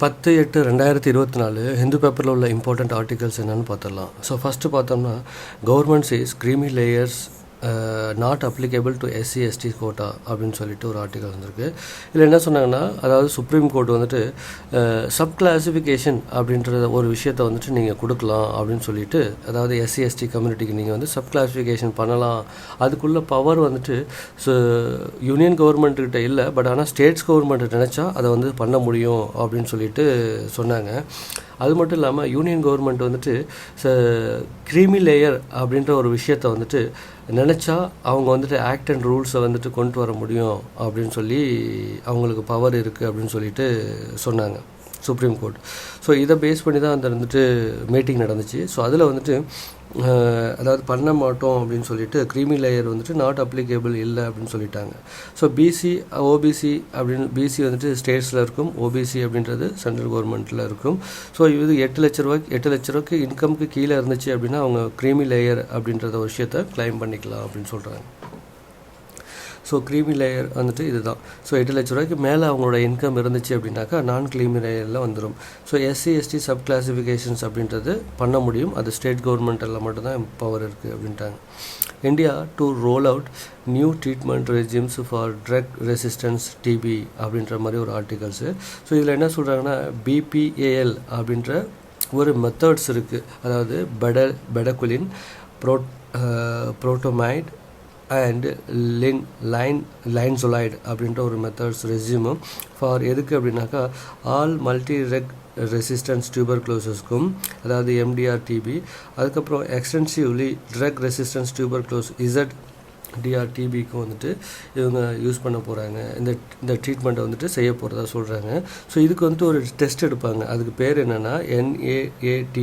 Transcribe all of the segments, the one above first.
10/8/2024 ஹிந்து பேப்பரில் உள்ள important articles என்னென்னு பார்த்துடலாம். ஸோ ஃபஸ்ட்டு பார்த்தோம்னா government says creamy layers not applicable to SC ST quota அப்படின்னு சொல்லிட்டு ஒரு ஆர்டிகல் வந்திருக்கு. இதில் என்ன சொன்னாங்கன்னா, அதாவது சுப்ரீம் கோர்ட் வந்துட்டு சப் கிளாசிஃபிகேஷன் அப்படின்ற ஒரு விஷயத்தை வந்துட்டு நீங்கள் கொடுக்கலாம் அப்படின்னு சொல்லிட்டு, அதாவது எஸ்சி எஸ்டி கம்யூனிட்டிக்கு நீங்கள் வந்து சப் கிளாசிஃபிகேஷன் பண்ணலாம், அதுக்குள்ள பவர் வந்துட்டு யூனியன் கவர்மெண்ட்டுக்கிட்ட இல்லை, பட் ஆனால் ஸ்டேட்ஸ் கவர்மெண்ட் நினச்சா அதை வந்து பண்ண முடியும் அப்படின்னு சொல்லிட்டு சொன்னாங்க. அது மட்டும் இல்லாமல் யூனியன் கவர்மெண்ட் வந்துட்டு க்ரீமி லேயர் அப்படின்ற ஒரு விஷயத்தை வந்துட்டு நினச்சா அவங்க வந்துட்டு ஆக்ட் அண்ட் ரூல்ஸை வந்துட்டு கொண்டு வர முடியும் அப்படின்னு சொல்லி அவங்களுக்கு பவர் இருக்குது அப்படின்னு சொல்லிட்டு சொன்னாங்க சுப்ரீம் கோர்ட். ஸோ இதை பேஸ் பண்ணி தான் அந்த வந்துட்டு மீட்டிங் நடந்துச்சு. ஸோ அதில் வந்துட்டு அதாவது பண்ண மாட்டோம் அப்படின்னு சொல்லிட்டு க்ரீமி லேயர் வந்துட்டு நாட் அப்ளிகேபிள் இல்லை அப்படின்னு சொல்லிட்டாங்க. ஸோ பிசி ஓபிசி அப்படின்னு பிசி வந்துட்டு ஸ்டேட்ஸில் இருக்கும், ஓபிசி அப்படின்றது சென்ட்ரல் கவர்மெண்ட்டில் இருக்கும். ஸோ இது 8 லட்ச ரூபாய்க்கு இன்கம்க்கு கீழே இருந்துச்சு அப்படின்னா அவங்க க்ரீமி லேயர் அப்படின்றத ஒரு விஷயத்தை கிளைம் பண்ணிக்கலாம் அப்படின்னு சொல்கிறாங்க. ஸோ க்ரீமி லேயர் வந்துட்டு இதுதான். ஸோ 8 லட்ச ரூபாய்க்கு மேலே அவங்களோட இன்கம் இருந்துச்சு அப்படின்னாக்கா நான் க்ரீமி லேயரில் வந்துடும். So SC ST sub classifications அப்படின்றது பண்ண முடியும், அது ஸ்டேட் கவர்மெண்ட்டில் மட்டும்தான் பவர் இருக்குது அப்படின்ட்டாங்க. India to roll out new treatment regimes for drug resistance TB அப்படின்ற மாதிரி ஒரு ஆர்டிகல்ஸு. ஸோ இதில் என்ன சொல்கிறாங்கன்னா, பிபிஏஎல் அப்படின்ற ஒரு மெத்தட்ஸ் இருக்குது, அதாவது பெடகுலின், புரோட்டோமைட் அண்ட் லைன்சொலைடு அப்படின்ற ஒரு மெத்தட்ஸ் ரெஸ்யூமும் ஃபார் எதுக்கு அப்படின்னாக்கா ஆல் மல்டி ரெசிஸ்டன்ஸ் டியூபர்குலோசிஸ்க்கும், அதாவது எம்டிஆர் டிபி, அதுக்கப்புறம் எக்ஸ்டென்சிவ்லி ட்ரக் ரெசிஸ்டன்ஸ் டியூபர்குலோஸ் டிஆர்டிபிக்கும் வந்துட்டு இவங்க யூஸ் பண்ண போகிறாங்க. இந்த ட்ரீட்மெண்ட்டை வந்துட்டு செய்ய போகிறதா சொல்கிறாங்க. ஸோ இதுக்கு வந்துட்டு ஒரு டெஸ்ட் எடுப்பாங்க, அதுக்கு பேர் என்னென்னா NAAT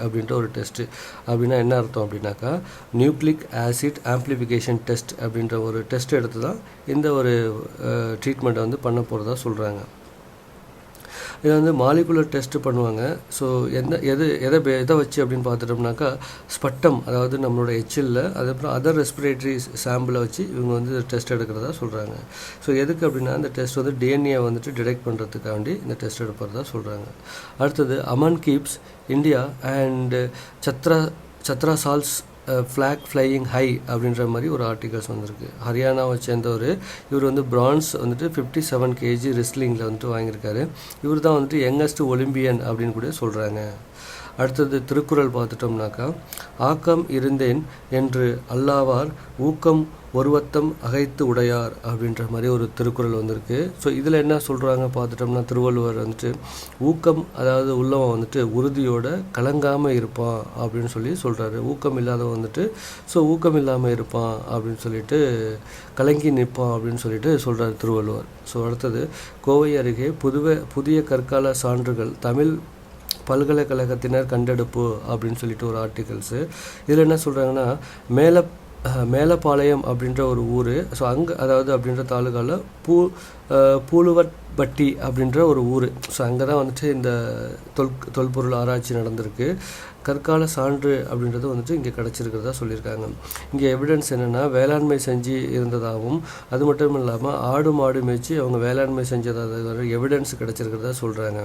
அப்படின்ற ஒரு டெஸ்ட்டு. அப்படின்னா என்ன அர்த்தம் அப்படின்னாக்கா நியூக்ளிக் ஆசிட் ஆம்ப்ளிஃபிகேஷன் டெஸ்ட் அப்படின்ற ஒரு டெஸ்ட் எடுத்து தான் இந்த ஒரு ட்ரீட்மெண்ட்டை வந்து பண்ண போகிறதா சொல்கிறாங்க. இதை வந்து மாலிகுலர் டெஸ்ட்டு பண்ணுவாங்க. ஸோ எதை வச்சு அப்படின்னு பார்த்துட்டோம்னாக்கா ஸ்பட்டம், அதாவது நம்மளோட எச்சில்ல, அதுக்கப்புறம் அதர் ரெஸ்பிரேட்டரி சாம்பிளை வச்சு இவங்க வந்து டெஸ்ட் எடுக்கிறதா சொல்கிறாங்க. ஸோ எதுக்கு அப்படின்னா இந்த டெஸ்ட் வந்து டிஎன்ஏ வந்துட்டு டிடெக்ட் பண்ணுறதுக்காண்டி இந்த டெஸ்ட் எடுக்கிறதா சொல்கிறாங்க. அடுத்தது அமன் கீப்ஸ் இந்தியா அண்ட் சத்ரா சால்ஸ் ஃப்ளாக் ஃப்ளையிங் ஹை அப்படின்ற மாதிரி ஒரு ஆர்டிகல்ஸ் வந்திருக்கு. ஹரியானாவை சேர்ந்தவர், இவர் வந்து பிரான்ஸ் வந்துட்டு 57 kg ரெஸ்லிங்கில் வந்துட்டு வாங்கியிருக்காரு. இவர் தான் வந்துட்டு யங்கஸ்ட் ஒலிம்பியன் அப்படின்னு கூட சொல்கிறாங்க. அடுத்தது திருக்குறள் பார்த்துட்டோம்னாக்கா, ஆக்கம் இருந்தேன் என்று அல்லாவார் ஊக்கம் ஒருவத்தம் அகைத்து உடையார் அப்படின்ற மாதிரி ஒரு திருக்குறள் வந்திருக்கு. ஸோ இதில் என்ன சொல்கிறாங்க பார்த்துட்டோம்னா, திருவள்ளுவர் வந்துட்டு ஊக்கம், அதாவது உள்ளவன் வந்துட்டு உறுதியோட கலங்காமல் இருப்பான் அப்படின்னு சொல்லி சொல்கிறாரு. ஊக்கம் இல்லாதவன் வந்துட்டு ஊக்கம் இல்லாமல் இருப்பான் அப்படின்னு சொல்லிட்டு கலங்கி நிற்பான் அப்படின்னு சொல்லிட்டு சொல்கிறார் திருவள்ளுவர். ஸோ அடுத்தது கோவை அருகே புதிய கற்கால சான்றுகள் தமிழ் பல்கலைக்கழகத்தினர் கண்டெடுப்பு அப்படின்னு சொல்லிட்டு ஒரு ஆர்டிகல்ஸு. இதில் என்ன சொல்கிறாங்கன்னா, மேலப்பாளையம் அப்படின்ற ஒரு ஊர், ஸோ அங்கே, அதாவது அப்படின்ற தாலுகாவில் பூலுவட்பட்டி அப்படின்ற ஒரு ஊர். ஸோ அங்கே தான் வந்துட்டு இந்த தொல்பொருள் ஆராய்ச்சி நடந்திருக்கு. கற்கால சான்று அப்படின்றது வந்துட்டு இங்கே கிடச்சிருக்கிறதா சொல்லியிருக்காங்க. இங்கே எவிடன்ஸ் என்னென்னா, வேளாண்மை செஞ்சு இருந்ததாகவும், அது மட்டும் இல்லாமல் ஆடு மாடு மேய்ச்சி அவங்க வேளாண்மை செஞ்சதாக எவிடன்ஸ் கிடச்சிருக்கிறதா சொல்கிறாங்க.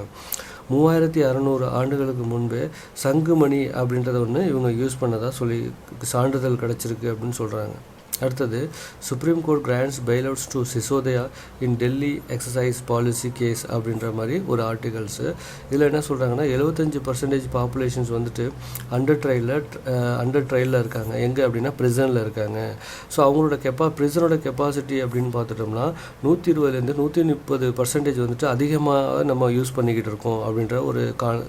3600 ஆண்டுகளுக்கு முன்பே சங்குமணி அப்படின்றத ஒன்று இவங்க யூஸ் பண்ணதாக சொல்லி சான்றிதழ் கிடச்சிருக்கு அப்படின்னு சொல்கிறாங்க. அடுத்தது Supreme Court grants bailouts to Sisodia in Delhi excise policy case அப்படின்ற மாதிரி ஒரு ஆர்டிகல்ஸு. இதில் என்ன சொல்கிறாங்கன்னா, 75% பாப்புலேஷன்ஸ் வந்துட்டு அண்டர் ட்ரையலில் இருக்காங்க. எங்கே அப்படின்னா ப்ரிசனில் இருக்காங்க. ஸோ அவங்களோட ப்ரிசனோட கெப்பாசிட்டி அப்படின்னு பார்த்துட்டோம்னா 120 to 130% வந்துட்டு அதிகமாக நம்ம யூஸ் பண்ணிக்கிட்டு இருக்கோம் அப்படின்ற ஒரு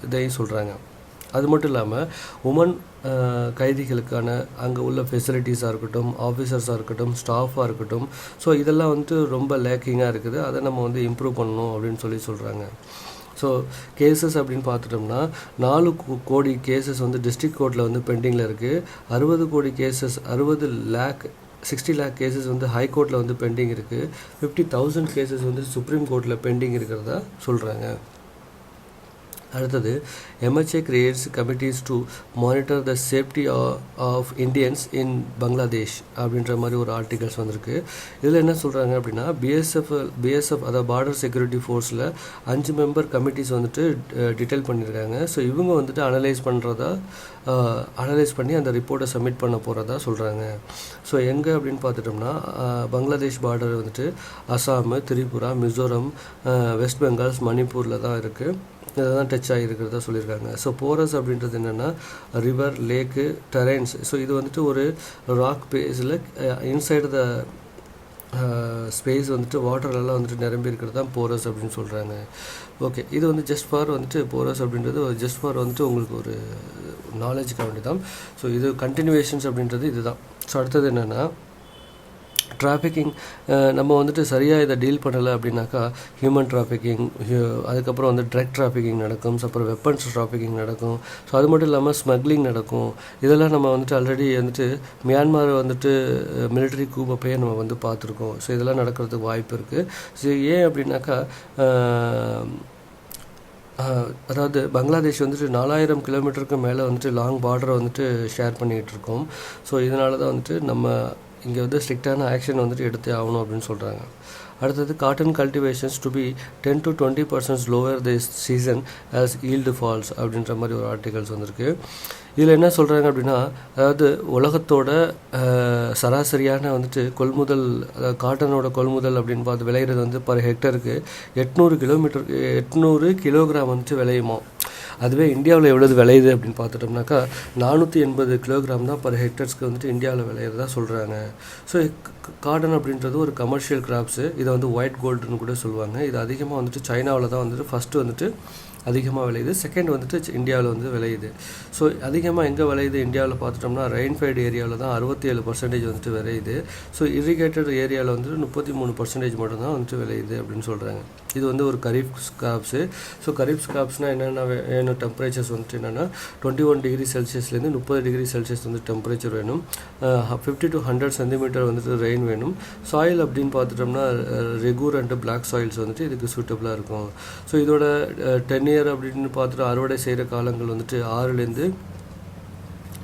இதையும் சொல்கிறாங்க. அது மட்டும் இல்லாமல் உமன் கைதிகளுக்கான அங்கே உள்ள ஃபெசிலிட்டிஸாக இருக்கட்டும், ஆஃபீஸர்ஸாக இருக்கட்டும், ஸ்டாஃபாக இருக்கட்டும், ஸோ இதெல்லாம் வந்துட்டு ரொம்ப லேக்கிங்காக இருக்குது, அதை நம்ம வந்து இம்ப்ரூவ் பண்ணணும் அப்படின்னு சொல்கிறாங்க. ஸோ கேசஸ் அப்படின்னு பார்த்துட்டோம்னா 4 கோடி கேசஸ் வந்து டிஸ்ட்ரிக்ட் கோர்ட்டில் வந்து பெண்டிங்கில் இருக்குது. 60 கோடி கேசஸ், 60 lakh கேசஸ் வந்து ஹை கோர்ட்டில் வந்து பெண்டிங் இருக்குது. 50,000 கேசஸ் வந்து சுப்ரீம் கோர்ட்டில் பெண்டிங் இருக்கிறதா சொல்கிறாங்க. அடுத்தது MHA creates committees to monitor the safety of Indians in Bangladesh அப்படின்ற மாதிரி ஒரு ஆர்டிகல்ஸ் வந்திருக்கு. இதில் என்ன சொல்கிறாங்க அப்படின்னா பிஎஸ்எஃப் அதாவது பார்டர் செக்யூரிட்டி ஃபோர்ஸில் 5 மெம்பர் கமிட்டிஸ் வந்துட்டு டீட்டெயில் பண்ணியிருக்காங்க. ஸோ இவங்க வந்துட்டு அனலைஸ் பண்ணி அந்த ரிப்போர்ட்டை சப்மிட் பண்ண போகிறதா சொல்கிறாங்க. ஸோ எங்கே அப்படின்னு பார்த்துட்டோம்னா பங்களாதேஷ் பார்டர் வந்துட்டு அசாம், திரிபுரா, மிசோரம், வெஸ்ட் பெங்கால்ஸ், மணிப்பூரில் தான் இருக்குது. இதெல்லாம் டச் ஆகிருக்கிறதா சொல்லியிருக்காங்க. ஸோ போரஸ் அப்படின்றது என்னென்னா ரிவர், லேக்கு, டெரைன்ஸ். ஸோ இது வந்துட்டு ஒரு ராக் பேஸில் இன்சைடு த ஸ்பேஸ் வந்துட்டு வாட்டர்லாம் வந்துட்டு நிரம்பி இருக்கிறது தான் போரஸ் அப்படின்னு சொல்கிறாங்க. ஓகே, இது வந்து ஜஸ்ட் ஃபார் வந்துட்டு போரஸ் அப்படின்றது ஜஸ்ட் ஃபார் வந்துட்டு உங்களுக்கு ஒரு நாலேஜுக்காக வேண்டி தான். ஸோ இது கண்டினியூவேஷன்ஸ் அப்படின்றது இதுதான். ஸோ அடுத்தது என்னென்னா டிராஃபிக்கிங். நம்ம வந்துட்டு சரியாக இதை டீல் பண்ணலை அப்படின்னாக்கா ஹியூமன் டிராஃபிக்கிங், அதுக்கப்புறம் வந்து ட்ரக் டிராஃபிக்கிங் நடக்கும், அப்புறம் வெப்பன்ஸ் டிராஃபிக்கிங் நடக்கும். ஸோ அது மட்டும் இல்லாமல் ஸ்மக்லிங் நடக்கும். இதெல்லாம் நம்ம வந்துட்டு ஆல்ரெடி வந்துட்டு மியான்மர் வந்துட்டு மிலிட்ரி கூப் அப்பயே நம்ம வந்து பார்த்துருக்கோம். ஸோ இதெல்லாம் நடக்கிறதுக்கு வாய்ப்பு இருக்குது. ஸோ ஏன் அப்படின்னாக்கா அதாவது பங்களாதேஷ் வந்துட்டு 4000 கிலோமீட்டருக்கு மேலே வந்துட்டு லாங் பார்டரை வந்துட்டு ஷேர் பண்ணிக்கிட்டு இருக்கோம். ஸோ இதனால தான் வந்துட்டு நம்ம இங்கே வந்து ஸ்ட்ரிக்டான ஆக்ஷன் வந்துட்டு எடுத்தே ஆகணும் அப்படின்னு சொல்கிறாங்க. அடுத்தது cotton cultivations to be 10 to 20% lower this season as yield falls அப்படின்ற மாதிரி ஒரு ஆர்டிகல்ஸ் வந்திருக்கு. இதில் என்ன சொல்கிறாங்க அப்படின்னா அதாவது உலகத்தோட சராசரியான வந்துட்டு கொள்முதல், அதாவது காட்டனோட கொள்முதல் அப்படின்னு பார்த்து விளையிறது வந்து பர் ஹெக்டருக்கு 800 கிலோகிராம் வந்துட்டு விளையுமா. அதுவே இந்தியாவில் எவ்வளவு விளையுது அப்படின்னு பார்த்துட்டோம்னாக்கா 480 கிலோகிராம் தான் பர் ஹெக்டர்ஸ்க்கு வந்துட்டு இந்தியாவில் விளையிறதா சொல்கிறாங்க. ஸோ காட்டன் அப்படின்றது ஒரு கமர்ஷியல் கிராப்ஸு. இதை வந்து ஒயிட் கோல்டுன்னு கூட சொல்லுவாங்க. இது அதிகமாக வந்துட்டு சைனாவில் தான் வந்துட்டு ஃபஸ்ட்டு வந்துட்டு அதிகமாக விளையுது, செகண்ட் வந்துட்டு இந்தியாவில் வந்து விளையுது. ஸோ அதிகமாக எங்கே விளையுது இந்தியாவில் பார்த்துட்டோம்னா ரெயின்ஃபைடு ஏரியாவில் தான் 67% வந்துட்டு விளையுது. ஸோ இரிகேட்டட் ஏரியாவில் வந்துட்டு 33% மட்டும்தான் வந்துட்டு விளையுது அப்படின்னு சொல்கிறாங்க. இது வந்து ஒரு கரீப் ஸ்காப்ஸு. ஸோ கரீப் ஸ்காப்ஸ்னால் என்னென்ன வேணும் டெம்பரேச்சர்ஸ் வந்துட்டு என்னென்னா 21 டிகிரி செல்சியஸ்லேருந்து 30 டிகிரி செல்சியஸ் வந்து டெம்பரேச்சர் வேணும். 50 to 100 சென்டிமீட்டர் வந்துட்டு ரெயின் வேணும். சாயில் அப்படின்னு பார்த்துட்டோம்னா ரெகூர் அண்ட் பிளாக் சாயில்ஸ் வந்துட்டு இதுக்கு சூட்டபுளாக இருக்கும். ஸோ இதோட 10 இயர் அப்படின்னு பார்த்துட்டு அறுவடை செய்கிற காலங்கள் வந்துட்டு 6லேருந்து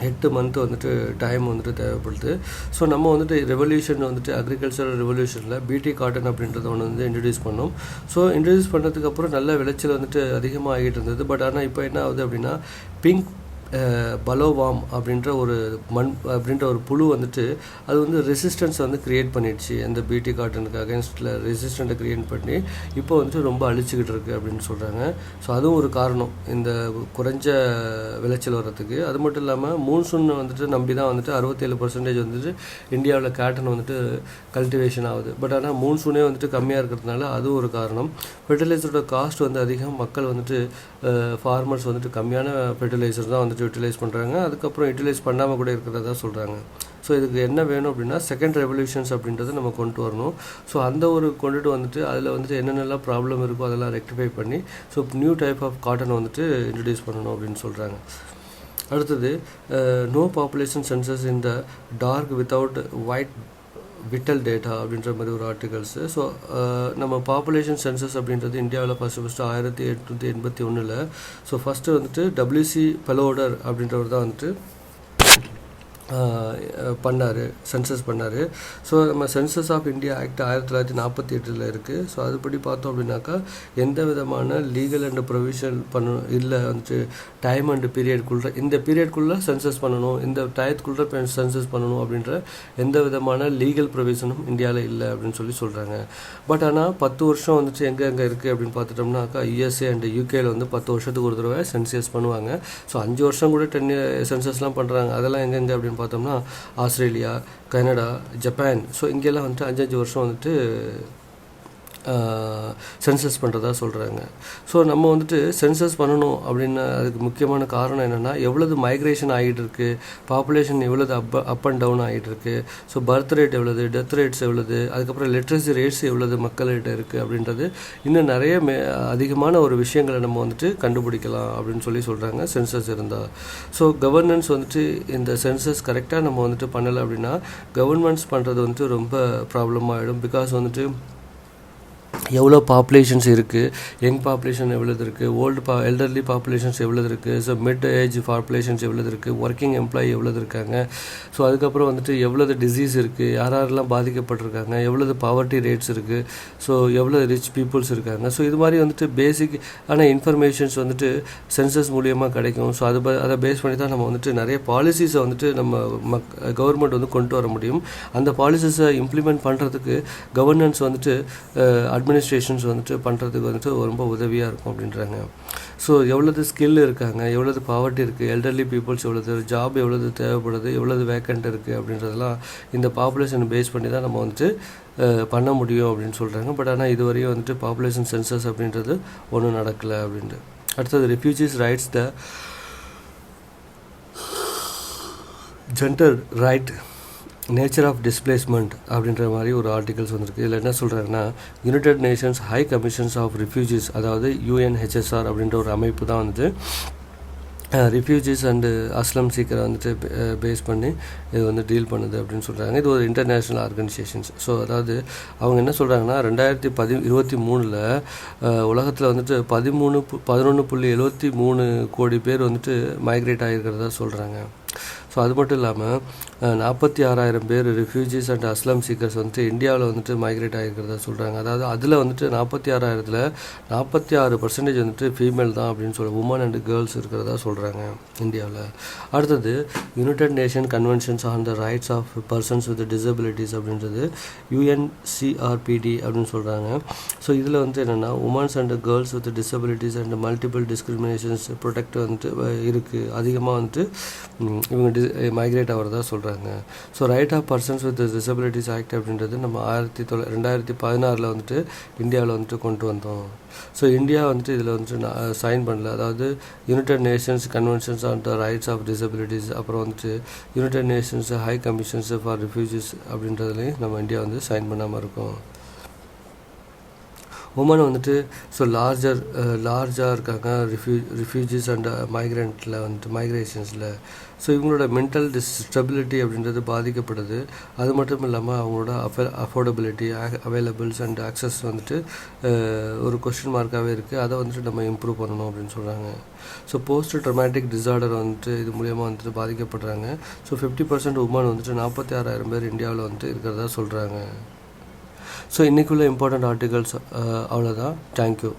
8 மந்த் வந்துட்டு டைம் வந்துட்டு தேவைப்படுது. ஸோ நம்ம வந்துட்டு ரெவல்யூஷன் வந்துட்டு அக்ரிகல்ச்சரல் ரெவல்யூஷனில் பிடி காட்டன் அப்படின்றத ஒன்று வந்து இன்ட்ரடியூஸ் பண்ணோம். ஸோ இன்ட்ரடியூஸ் பண்ணதுக்கப்புறம் நல்ல விளைச்சல் வந்துட்டு அதிகமாக ஆகிட்டு இருந்தது. பட் ஆனால் இப்போ என்ன ஆகுது அப்படின்னா பிங்க் பலோவாம் அப்படின்ற ஒரு புழு வந்துட்டு அது வந்து ரெசிஸ்டன்ஸ் வந்து க்ரியேட் பண்ணிடுச்சு. அந்த பிடி காட்டனுக்கு அகேன்ஸ்டில் ரெசிஸ்டண்ட்டை க்ரியேட் பண்ணி இப்போ வந்துட்டு ரொம்ப அழிச்சிக்கிட்டு இருக்குது அப்படின்னு சொல்கிறாங்க. ஸோ அதுவும் ஒரு காரணம் இந்த குறைஞ்ச விளைச்சல் வர்றதுக்கு. அது மட்டும் இல்லாமல் மூன்சூன் வந்துட்டு நம்பி தான் வந்துட்டு 67% வந்துட்டு இந்தியாவில் காட்டன் வந்துட்டு கல்டிவேஷன் ஆகுது. பட் ஆனால் மூன்சூனே வந்துட்டு கம்மியாக இருக்கிறதுனால அதுவும் ஒரு காரணம். ஃபெர்டிலைசரோட காஸ்ட் வந்து அதிகம், மக்கள் வந்துட்டு ஃபார்மர்ஸ் வந்துட்டு கம்மியான ஃபெர்டிலைசர் தான் வந்துட்டு யூட்டிலைஸ் பண்ணுறாங்க. அதுக்கப்புறம் யூட்டிலைஸ் பண்ணாமல் கூட இருக்கிறதா சொல்கிறாங்க. ஸோ இதுக்கு என்ன வேணும் அப்படின்னா செகண்ட் ரெவல்யூஷன்ஸ் அப்படின்றத நம்ம கொண்டு வரணும். ஸோ அந்த ஒரு கொண்டுட்டு வந்துட்டு அதில் வந்துட்டு என்னென்னலாம் ப்ராப்ளம் இருக்கோ அதெல்லாம் ரெக்டிஃபை பண்ணி so new type of cotton வந்துட்டு இன்ட்ரடியூஸ் பண்ணணும் அப்படின்னு சொல்கிறாங்க. அடுத்தது no population census in the dark without white vital data அப்படின்ற மாதிரி ஒரு ஆர்டிகல்ஸு. ஸோ நம்ம பாப்புலேஷன் சென்சஸ் அப்படின்றது இந்தியாவில் ஃபஸ்ட்டு 1881. ஸோ ஃபஸ்ட்டு வந்துட்டு WC பெலோடர் அப்படின்றவர் தான் வந்துட்டு சென்சஸ் பண்ணார். ஸோ நம்ம சென்சஸ் ஆஃப் இந்தியா ஆக்ட் 1948 இருக்குது. ஸோ அதுபடி பார்த்தோம் அப்படின்னாக்கா எந்த விதமான லீகல் அண்ட் ப்ரொவிஷன் இல்லை வந்துட்டு டைம் அண்ட் பீரியட்குள்ளே இந்த பீரியட்குள்ளே சென்சஸ் பண்ணணும், இந்த டயத்துக்குள்ளே சென்சஸ் பண்ணணும் அப்படின்ற எந்த விதமான லீகல் ப்ரொவிஷனும் இந்தியாவில் இல்லை அப்படின்னு சொல்கிறாங்க. பட் ஆனால் 10 வருஷம் வந்துட்டு எங்கே இருக்குது அப்படின்னு பார்த்துட்டோம்னாக்கா USA அண்ட் UKயில் வந்து 10 வருஷத்துக்கு ஒரு தடவை சென்சஸ் பண்ணுவாங்க. ஸோ 5 வருஷம் கூட 10 சென்சஸ்லாம் பண்ணுறாங்க. அதெல்லாம் எங்கெங்கே அப்படின்னு பார்த்தோம்னா ஆஸ்திரேலியா, கனடா, ஜப்பான். ஸோ இங்கெல்லாம் வந்துட்டு 5 வருஷம் வந்துட்டு சென்சஸ் பண்ணுறதா சொல்கிறாங்க. ஸோ நம்ம வந்துட்டு சென்சஸ் பண்ணணும் அப்படின்னு அதுக்கு முக்கியமான காரணம் என்னென்னா எவ்வளவு மைக்ரேஷன் ஆகிட்டு இருக்குது, பாப்புலேஷன் எவ்வளவு அப் அண்ட் டவுன் ஆகிட்டு இருக்குது, ஸோ பர்த் ரேட் எவ்வளவு, டெத் ரேட்ஸ் எவ்வளவு, அதுக்கப்புறம் லிட்ரஸி ரேட்ஸ் எவ்வளவு மக்கள்கிட்ட இருக்குது அப்படின்றது இன்னும் நிறைய அதிகமான ஒரு விஷயங்களை நம்ம வந்துட்டு கண்டுபிடிக்கலாம் அப்படின்னு சொல்கிறாங்க சென்சஸ் இருந்தால். ஸோ கவர்னன்ஸ் வந்துட்டு இந்த சென்சஸ் கரெக்டாக நம்ம வந்துட்டு பண்ணலை அப்படின்னா கவர்மெண்ட்ஸ் பண்ணுறது வந்துட்டு ரொம்ப ப்ராப்ளம் ஆகிடும். பிகாஸ் வந்துட்டு எவ்வளோ பாப்புலேஷன்ஸ் இருக்குது, யங் பாப்புலேஷன் எவ்வளோது இருக்குது, எல்டர்லி பாப்புலேஷன்ஸ் எவ்வளோது இருக்குது, ஸோ மிட் ஏஜ் பாப்புலேஷன்ஸ் எவ்வளோது இருக்குது, ஒர்க்கிங் எம்ப்ளாயி எவ்வளோது இருக்காங்க, ஸோ அதுக்கப்புறம் வந்துட்டு எவ்வளோது டிசீஸ் இருக்குது, யாரெல்லாம் பாதிக்கப்பட்டிருக்காங்க, எவ்வளோது பாவர்ட்டி ரேட்ஸ் இருக்குது, ஸோ எவ்வளோ ரிச் பீப்புள்ஸ் இருக்காங்க. ஸோ இது மாதிரி வந்துட்டு பேசிக் ஆனால் இன்ஃபர்மேஷன்ஸ் வந்துட்டு சென்சஸ் மூலியமாக கிடைக்கும். ஸோ அதை பேஸ் பண்ணி தான் நம்ம வந்துட்டு நிறைய பாலிசிஸை வந்துட்டு நம்ம கவர்மெண்ட் வந்து கொண்டு வர முடியும். அந்த பாலிசிஸை இம்ப்ளிமெண்ட் பண்ணுறதுக்கு கவர்னன்ஸ் வந்துட்டு அட்மினிஸ்ட்ரேஷன்ஸ் வந்துட்டு பண்ணுறதுக்கு வந்துட்டு ரொம்ப உதவியாக இருக்கும் அப்படின்றாங்க. ஸோ எவ்வளோது ஸ்கில் இருக்காங்க, எவ்வளோது பாவர்ட்டி இருக்குது, எல்டர்லி பீப்புள்ஸ் எவ்வளோது, ஜாப் எவ்வளோது தேவைப்படுது, எவ்வளோது வேக்கண்ட் இருக்குது அப்படின்றதெல்லாம் இந்த பாப்புலேஷனை பேஸ் பண்ணி தான் நம்ம வந்துட்டு பண்ண முடியும் அப்படின்னு சொல்கிறாங்க. பட் ஆனால் இதுவரையும் வந்துட்டு பாப்புலேஷன் சென்சஸ் அப்படின்றது ஒன்றும் நடக்கலை அப்படின்ட்டு. அடுத்தது refugees rights the gender right nature of displacement அப்படின்ற மாதிரி ஒரு ஆர்டிகல்ஸ் வந்திருக்கு. இதில் என்ன சொல்கிறாங்கன்னா, United Nations high Commissions of refugees, அதாவது UNHCR அப்படின்ற ஒரு அமைப்பு தான் வந்துட்டு ரிஃப்யூஜிஸ் அண்டு அஸ்லம் சீக்கரை வந்துட்டு பேஸ் பண்ணி இது வந்து டீல் பண்ணுது அப்படின்னு சொல்கிறாங்க. இது ஒரு இன்டர்நேஷ்னல் ஆர்கனைசேஷன்ஸ். ஸோ அதாவது அவங்க என்ன சொல்கிறாங்கன்னா, 2023 உலகத்தில் வந்துட்டு 11.73 கோடி பேர் வந்துட்டு மைக்ரேட் ஆகிருக்கிறதா சொல்கிறாங்க. ஸோ அது மட்டும் இல்லாமல் 46,000 பேர் ரிஃப்யூஜிஸ் அண்ட் அஸ்லாம் சீக்கர்ஸ் வந்துட்டு இந்தியாவில் வந்துட்டு மைக்ரேட் ஆகிருக்கிறதா சொல்கிறாங்க. அதாவது அதில் வந்துட்டு 46,000ல் 46% வந்துட்டு ஃபீமேல் தான் அப்படின்னு உமன் அண்ட் கேர்ள்ஸ் இருக்கிறதா சொல்கிறாங்க இந்தியாவில். அடுத்தது United Nation conventions on the rights of persons with disabilities அப்படின்றது UNCRPD அப்படின்னு சொல்கிறாங்க. ஸோ இதில் வந்துட்டு என்னென்னா, womens and girls with disabilities and multiple discriminations protect வந்துட்டு இருக்குது, அதிகமாக வந்துட்டு இவங்க மைக்ரேட் ஆகிறதா சொல்கிறாங்க. So right of persons with disabilities act அப்படின்றது நம்ம 2016 வந்துட்டு இந்தியாவில் வந்துட்டு கொண்டு வந்தோம். ஸோ இந்தியா வந்துட்டு இதில் வந்துட்டு சைன் பண்ணல. அதாவது United Nations conventions on the rights of disabilities, அப்புறம் வந்துட்டு United Nations high commissions for refugees அப்படின்றதுலையும் நம்ம இந்தியா வந்து சைன் பண்ணாமல் இருக்கோம். உமன் வந்துட்டு ஸோ லார்ஜாக இருக்காங்க ரிஃப்யூஜிஸ் அண்ட் மைக்ரண்ட்டில் வந்துட்டு மைக்ரேஷன்ஸில். ஸோ இவங்களோட மென்டல் ஸ்டெபிலிட்டி அப்படின்றது பாதிக்கப்படுது. அது மட்டும் இல்லாமல் அவங்களோட அஃபோர்டபிலிட்டி, அவைலபிள்ஸ் அண்ட் ஆக்சஸ் வந்துட்டு ஒரு கொஸ்டின் மார்க்காகவே இருக்குது. அதை வந்துட்டு நம்ம இம்ப்ரூவ் பண்ணணும் அப்படின்னு சொல்கிறாங்க. ஸோ போஸ்ட் ட்ரமாட்டிக் டிசார்டர் வந்துட்டு இது மூலியமாக வந்துட்டு பாதிக்கப்படுறாங்க. ஸோ 50% உமன் வந்துட்டு 46,000 பேர் இந்தியாவில் வந்துட்டு இருக்கிறதா சொல்கிறாங்க. ஸோ இன்றைக்குள்ள இம்பார்ட்டண்ட் ஆர்டிகல்ஸ் அவ்வளோதான். தேங்க்யூ.